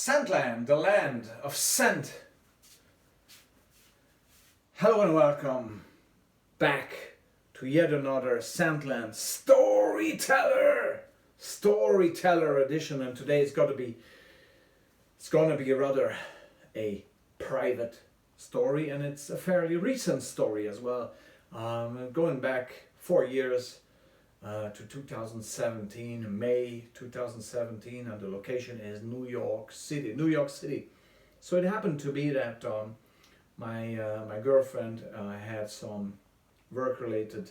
Scentland, the land of scent. Hello and welcome back to yet another Scentland storyteller edition, and today it's gonna be rather a private story, and it's a fairly recent story as well. Going back 4 years to 2017, May 2017, and the location is New York City. So it happened to be that my girlfriend had some work-related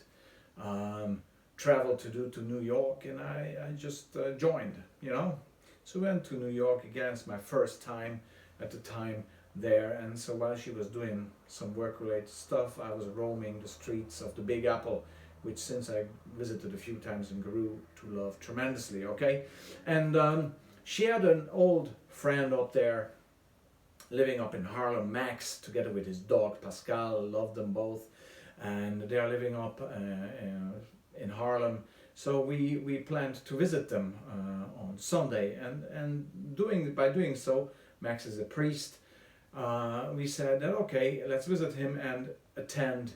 travel to do to New York, and I just joined, So we went to New York again. It's my first time at the time there, and so while she was doing some work-related stuff, I was roaming the streets of the Big Apple, which since I visited a few times and grew to love tremendously, okay? And she had an old friend up there living up in Harlem, Max, together with his dog Pascal. Loved them both, and they are living up in Harlem. So we planned to visit them on Sunday, and by doing so, Max is a priest. We said that okay, let's visit him and attend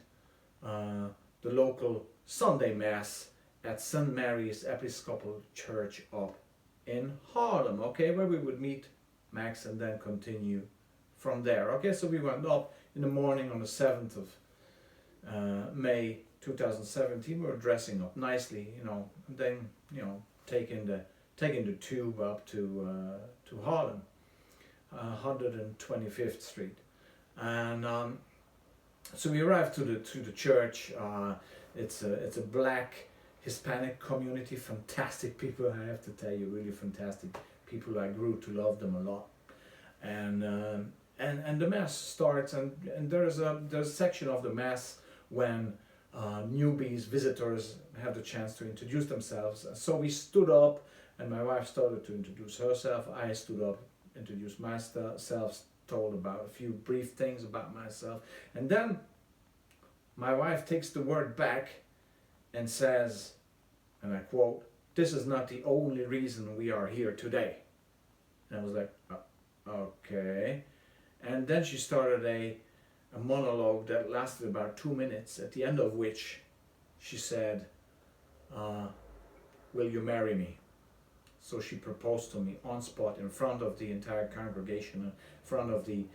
the local Sunday Mass at St. Mary's Episcopal Church up in Harlem, okay, where we would meet Max and then continue from there. Okay, so we went up in the morning on the 7th of May 2017. We were dressing up nicely, and then taking the tube up to Harlem, 125th Street, and so we arrived to the church. It's a black Hispanic community, fantastic people, I have to tell you, really fantastic people. I grew to love them a lot, and the mass starts, and there's a section of the mass when newbies, visitors have the chance to introduce themselves. So we stood up, and my wife started to introduce herself. I stood up, introduced myself, told about a few brief things about myself, and then my wife takes the word back and says, and I quote, "This is not the only reason we are here today." And I was like, okay. And then she started a monologue that lasted about 2 minutes, at the end of which she said, "Will you marry me?" So she proposed to me on spot, in front of the entire congregation, in front of the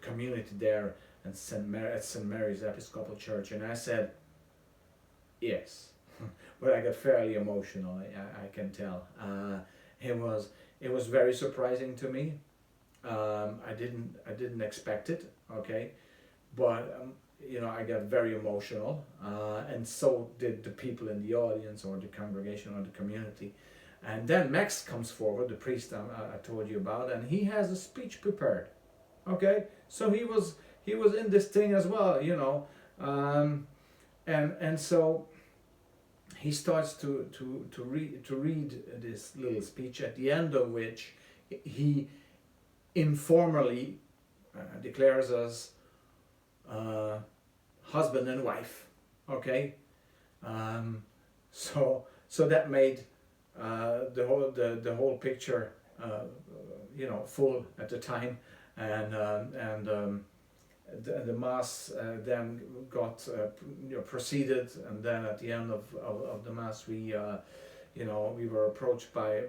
community there at St. Mary's Episcopal Church, and I said yes. But I got fairly emotional, I can tell. It was very surprising to me. I didn't expect it, okay, but I got very emotional, and so did the people in the audience, or the congregation, or the community. And then Max comes forward, the priest I told you about, and he has a speech prepared. Okay, so he was in this thing as well, and so he starts to read this little speech, at the end of which he informally declares us husband and wife. Okay, so that made the whole picture full at the time, and the mass then got proceeded, and then at the end of the mass we were approached by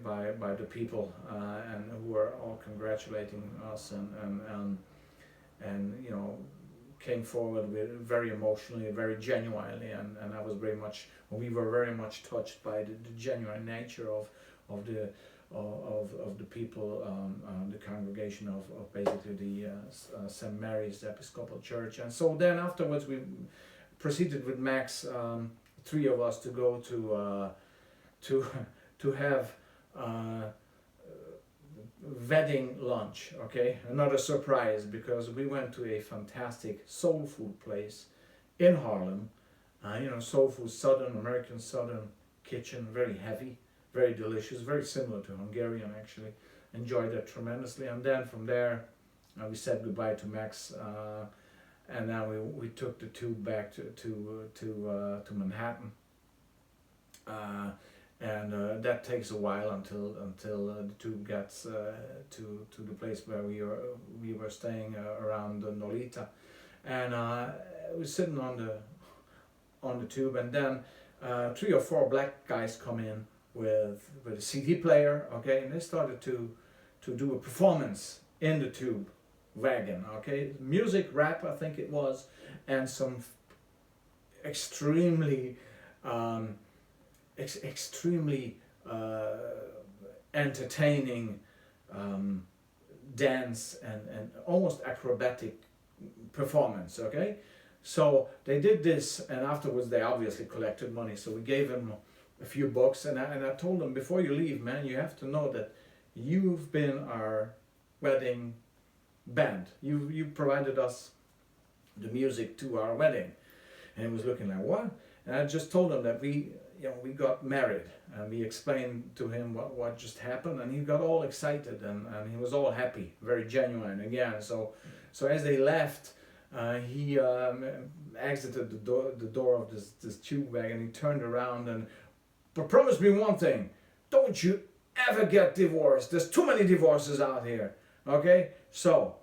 the people, and who were all congratulating us, and came forward with very emotionally, very genuinely, and we were very much touched by the genuine nature of the people, the congregation of basically the St. Mary's Episcopal Church. And so then afterwards we proceeded with Max, 3 of us, to go to have wedding lunch. Okay, another surprise, because we went to a fantastic soul food place in Harlem. Soul food, American Southern kitchen, very heavy, very delicious, very similar to Hungarian actually. Enjoyed that tremendously, and then from there we said goodbye to Max, and now we took the tube back to Manhattan, and that takes a while until the tube gets to the place where we were staying around Nolita, and I was sitting on the tube, and then 3 or 4 black guys come in with a CD player, okay, and they started to do a performance in the tube wagon, okay, music, rap, I think it was, and some extremely extremely entertaining dance and almost acrobatic performance, okay. So they did this, and afterwards they obviously collected money, so we gave them a few bucks, and I told them, before you leave, man, you have to know that you've been our wedding band. You provided us the music to our wedding. And he was looking like, what? And I just told him that we got married, and we explained to him what just happened, and he got all excited, and he was all happy, very genuine again. So as they left, he exited the door of this tube wagon. He turned around but promise me one thing: don't you ever get divorced. There's too many divorces out here. Okay, so.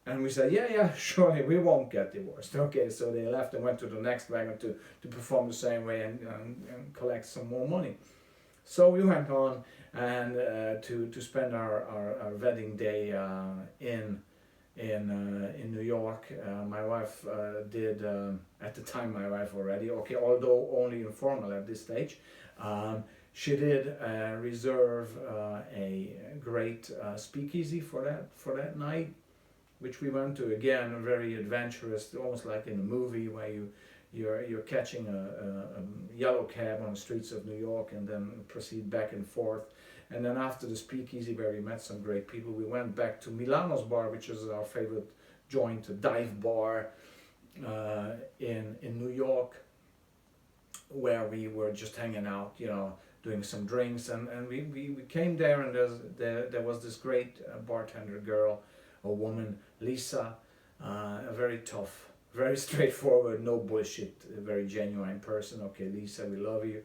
And we said, yeah, sure, we won't get divorced. Okay, so they left and went to the next wagon to perform the same way and collect some more money. So we went on and to spend our wedding day in New York. My wife did, at the time my wife already, okay, although only informal at this stage, she did reserve a great speakeasy for that night, which we went to. Again, very adventurous, almost like in a movie where you're catching a yellow cab on the streets of New York and then proceed back and forth. And then after the speakeasy, where we met some great people, we went back to Milano's bar, which is our favorite joint, a dive bar in New York, where we were just hanging out, doing some drinks. And we came there, and there was this great bartender girl, a woman, Lisa, a very tough, very straightforward, no bullshit, a very genuine person. Okay, Lisa, we love you.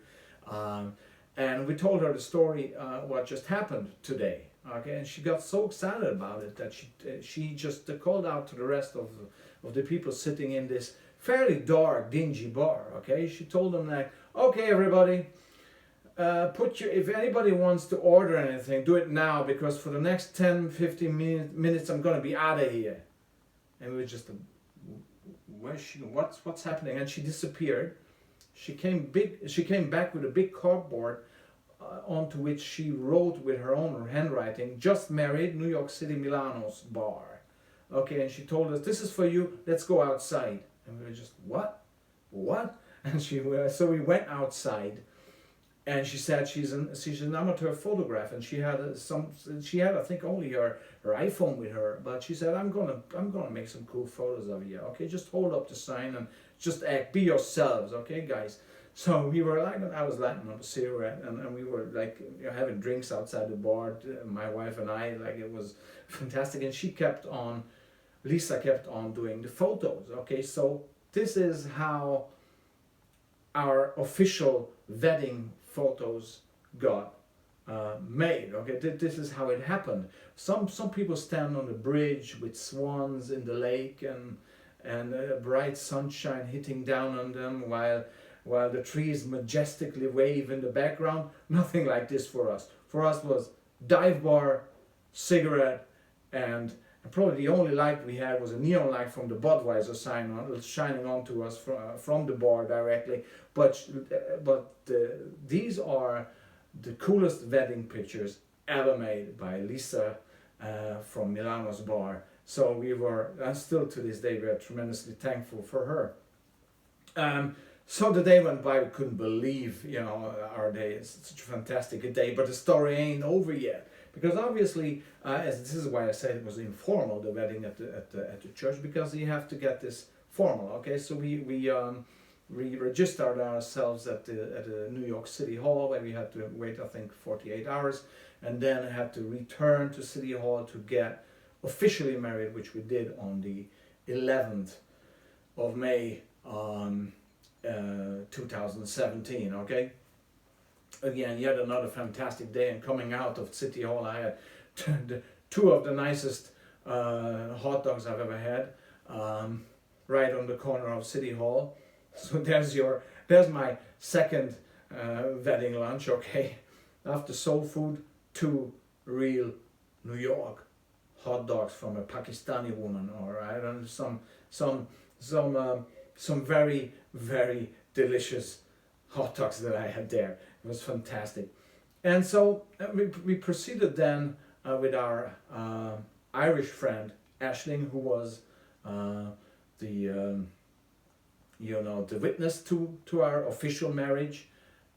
And we told her the story, what just happened today. Okay, and she got so excited about it that she just called out to the rest of the people sitting in this fairly dark, dingy bar. Okay, she told them like, okay, everybody, if anybody wants to order anything, do it now, because for the next 10-15 minutes I'm gonna be out of here. And we were just, where's she? What's happening? And she disappeared. She came back with a big cardboard onto which she wrote with her own handwriting, "Just married, New York City, Milano's bar." Okay, and she told us, "This is for you. Let's go outside." And we were just, what? And so we went outside. And she said she's an amateur photographer, and she had I think only her iPhone with her, but she said, I'm gonna make some cool photos of you. Okay, just hold up the sign and just act, be yourselves, okay, guys. So we were like, I was lighting up a cigarette, and we were like having drinks outside the bar, my wife and I, like it was fantastic. And Lisa kept on doing the photos. Okay, so this is how our official wedding photos got made. Okay, this is how it happened. Some people stand on the bridge with swans in the lake and bright sunshine hitting down on them while the trees majestically wave in the background. Nothing like this for us. For us was dive bar, cigarette, and probably the only light we had was a neon light from the Budweiser sign shining onto us from the bar directly. But these are the coolest wedding pictures ever made by Lisa from Milano's bar. So we were, and still to this day, we are tremendously thankful for her. So the day went by, we couldn't believe, our day. It's such a fantastic day, but the story ain't over yet. Because obviously, as this is why I said it was informal, the wedding at the church, because you have to get this formal. Okay, so we registered ourselves at the New York City Hall, where we had to wait, I think, 48 hours, and then had to return to City Hall to get officially married, which we did on the 11th of May 2017. Okay, again, yet another fantastic day. And coming out of City Hall, I had two of the nicest hot dogs I've ever had, right on the corner of City Hall. So there's my second wedding lunch. Okay, after soul food, two real New York hot dogs from a Pakistani woman, or I don't know, some very, very delicious hot dogs that I had there. It was fantastic. And so we proceeded then with our Irish friend Aisling, who was the the witness to our official marriage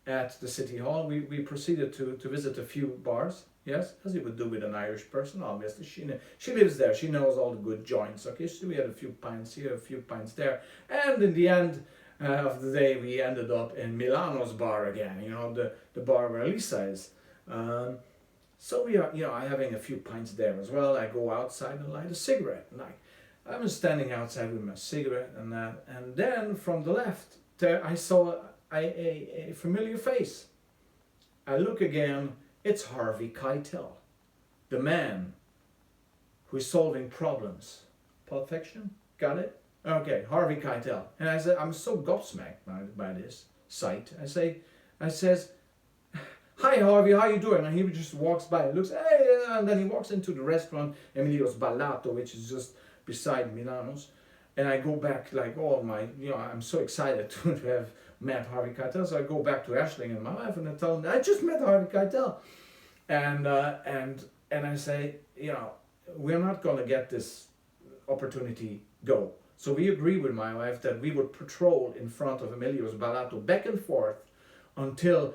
at the City Hall. We proceeded to visit a few bars. Yes, as you would do with an Irish person, obviously. She lives there. She knows all the good joints. Okay, so we had a few pints here, a few pints there, and in the end of the day, we ended up in Milano's bar again. You know, the bar where Lisa is. So we are, having a few pints there as well. I go outside and light a cigarette, and I was standing outside with my cigarette, and then from the left there I saw a familiar face. I look again. It's Harvey Keitel, the man who is solving problems. Pulp Fiction? Got it? Okay, Harvey Keitel. And I said, I'm so gobsmacked by this sight. I says, hi Harvey, how you doing? And he just walks by and looks, hey, and then he walks into the restaurant, Emilio's Ballato, which is just beside Milano's. And I go back like, oh my, I'm so excited to have met Harvey Keitel. So I go back to Aisling and my wife and I tell them, I just met Harvey Keitel. And I say, we're not going to get this opportunity go. So we agree with my wife that we would patrol in front of Emilio's Ballato back and forth until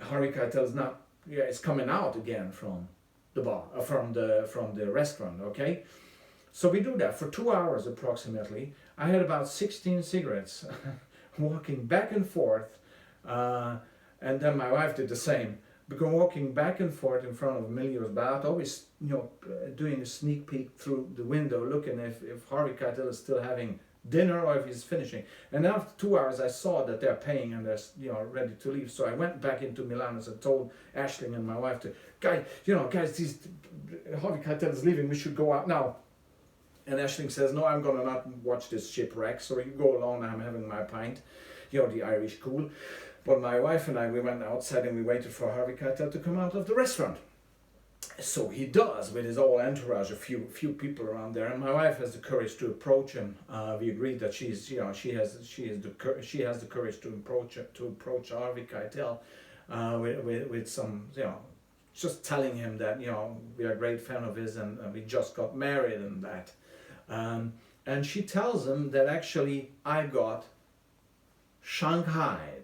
Harvey Keitel is coming out again from the bar, from the restaurant, okay? So we do that for 2 hours approximately. I had about 16 cigarettes walking back and forth, and then my wife did the same. Because walking back and forth in front of Emilio's Ballato, always doing a sneak peek through the window, looking if Harvey Keitel is still having dinner or if he's finishing. And after 2 hours, I saw that they're paying and they're ready to leave. So I went back into Milan and told Aisling and my wife guys, Harvey Keitel is leaving. We should go out now. And Aisling says, no, I'm gonna not watch this shipwreck. So you go along. I'm having my pint. The Irish cool. But my wife and I, we went outside and we waited for Harvey Keitel to come out of the restaurant. So he does with his whole entourage, a few people around there, and my wife has the courage to approach him. We agreed that she has the courage to approach Harvey Keitel with some just telling him that we are a great fan of his and we just got married and that, and she tells him that actually I got shanghaied,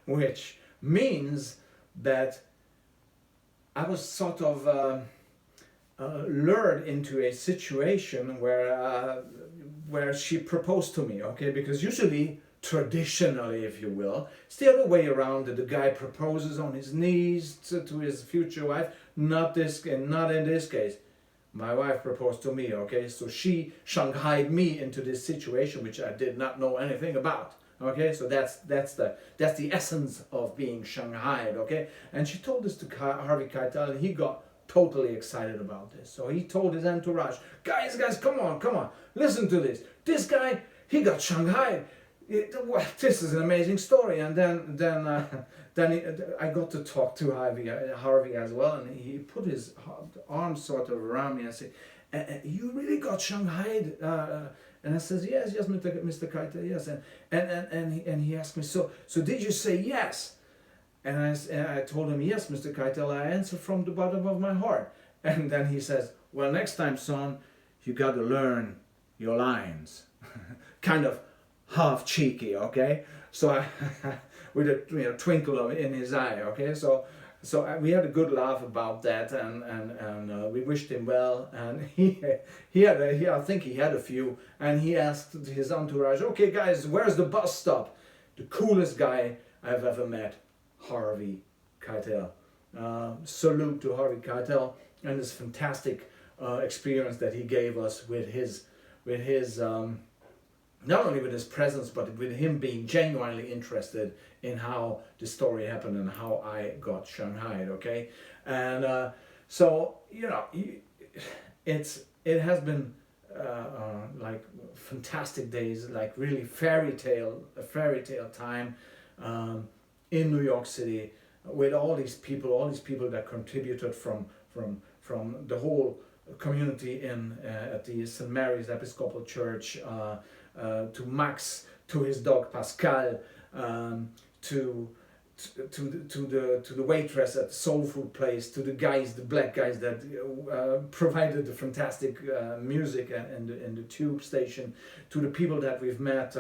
which means that I was sort of lured into a situation where she proposed to me, okay? Because usually, traditionally, if you will, it's the other way around, that the guy proposes on his knees to his future wife. Not in this case. My wife proposed to me, okay? So she shanghaied me into this situation which I did not know anything about. Okay, so that's the essence of being shanghaied, okay? And she told this to Harvey Keitel, and he got totally excited about this. So he told his entourage, guys, come on, listen to this. This guy, he got shanghaied. This is an amazing story. And then I got to talk to Harvey as well, and he put his arms sort of around me and said, you really got shanghaied? And I says, yes, Mr. Keitel, yes. And he asked me, so did you say yes? And I told him, yes, Mr. Keitel, I answer from the bottom of my heart. And then he says, well, next time, son, you got to learn your lines. Kind of half cheeky, okay? So with a twinkle in his eye, okay? So we had a good laugh about that, and we wished him well. And I think he had a few, and he asked his entourage, okay guys, where's the bus stop? The coolest guy I've ever met, Harvey Keitel. Salute to Harvey Keitel and this fantastic experience that he gave us with his not only with his presence, but with him being genuinely interested in how the story happened and how I got shanghaied. Okay, and so it has been like fantastic days, like really a fairy tale time in New York City with all these people that contributed from the whole community in at the St. Mary's Episcopal Church, to Max, to his dog Pascal, to the waitress at the soul food place, to the black guys that provided the fantastic music in the tube station, to the people that we've met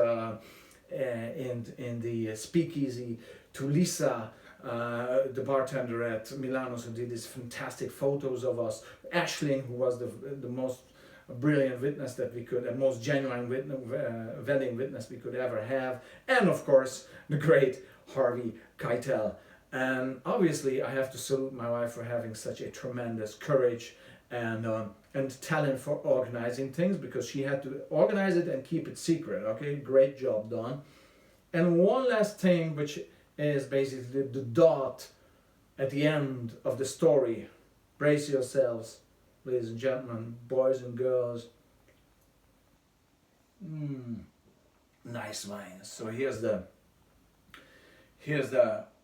in the speakeasy, to Lisa, the bartender at Milano's, who did these fantastic photos of us, Ashling, who was the most brilliant witness that we could, and most genuine wedding witness we could ever have, and of course the great Harvey Keitel. And obviously I have to salute my wife for having such a tremendous courage and talent for organizing things, because she had to organize it and keep it secret. Okay, great job done. And one last thing, which is basically the dot at the end of the story. Brace yourselves, ladies and gentlemen, boys and girls. Nice wine. So here's the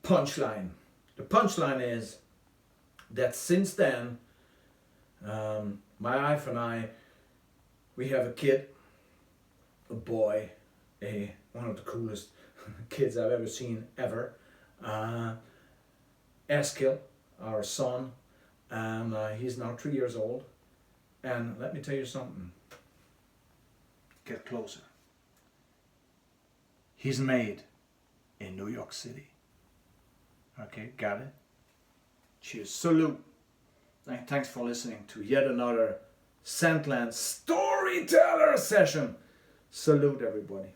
punchline. The punchline is that since then, my wife and I, we have a kid, a boy, one of the coolest kids I've ever seen ever. Eskil, our son, and he's now 3 years old. And let me tell you something. Get closer. He's made in New York City. Okay, got it? Cheers. Salute. Thanks for listening to yet another Sandland Storyteller session. Salute, everybody.